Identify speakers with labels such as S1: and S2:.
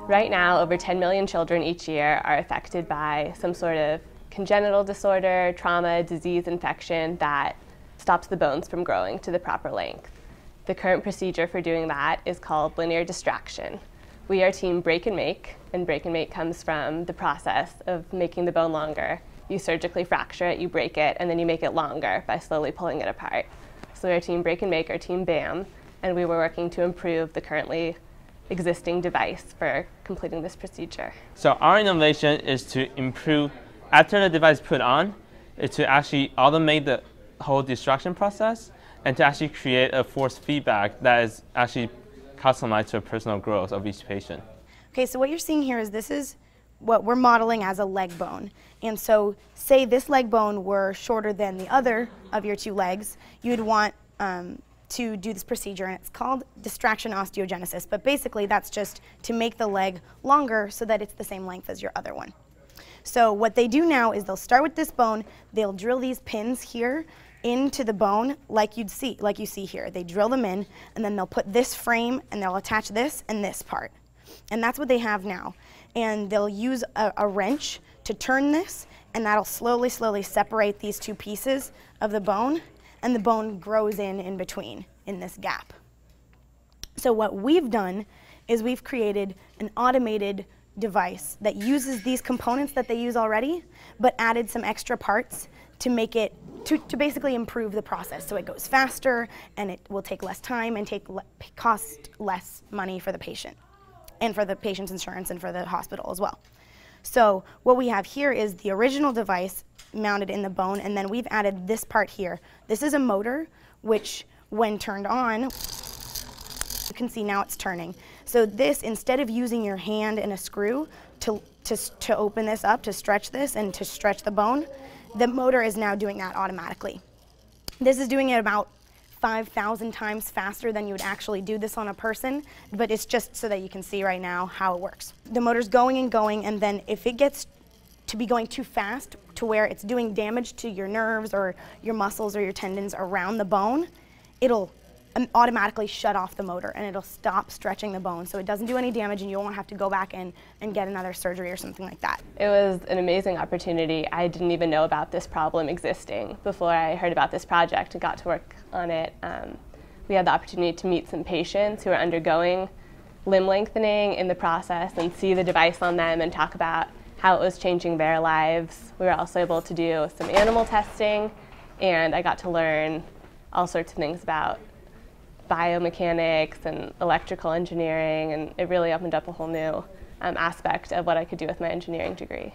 S1: Right now, over 10 million children each year are affected by some sort of congenital disorder, trauma, disease, infection that stops the bones from growing to the proper length. The current procedure for doing that is called linear distraction. We are team break and make comes from the process of making the bone longer. You surgically fracture it, you break it, and then you make it longer by slowly pulling it apart. So we are team break and make, or team BAM, and we were working to improve the currently existing device for completing this procedure.
S2: So our innovation is to improve, after the device is put on, is to actually automate the whole distraction process and to actually create a force feedback that is actually customized to a personal growth of each patient.
S3: Okay, so what you're seeing here is this is what we're modeling as a leg bone. And so say this leg bone were shorter than the other of your two legs, you'd want to do this procedure, and it's called distraction osteogenesis, but basically that's just to make the leg longer so that it's the same length as your other one. So what they do now is they'll start with this bone, they'll drill these pins here into the bone like you see here. They drill them in, and then they'll put this frame and they'll attach this and this part. And that's what they have now. And they'll use a wrench to turn this, and that'll slowly separate these two pieces of the bone, and the bone grows in between, in this gap. So what we've done is we've created an automated device that uses these components that they use already, but added some extra parts to make it, to basically improve the process. So it goes faster, and it will take less time and cost less money for the patient, and for the patient's insurance and for the hospital as well. So what we have here is the original device mounted in the bone, and then we've added this part here. This is a motor, which when turned on, you can see now it's turning. So this, instead of using your hand and a screw to open this up, to stretch this and to stretch the bone, the motor is now doing that automatically. This is doing it about 5,000 times faster than you would actually do this on a person, but it's just so that you can see right now how it works. The motor's going and going, and then if it gets to be going too fast to where it's doing damage to your nerves or your muscles or your tendons around the bone, it'll automatically shut off the motor, and it'll stop stretching the bone, so it doesn't do any damage, and you won't have to go back in and get another surgery or something like that.
S1: It was an amazing opportunity. I didn't even know about this problem existing before I heard about this project and got to work on it. We had the opportunity to meet some patients who are undergoing limb lengthening in the process and see the device on them and talk about how it was changing their lives. We were also able to do some animal testing, and I got to learn all sorts of things about biomechanics and electrical engineering, and it really opened up a whole new aspect of what I could do with my engineering degree.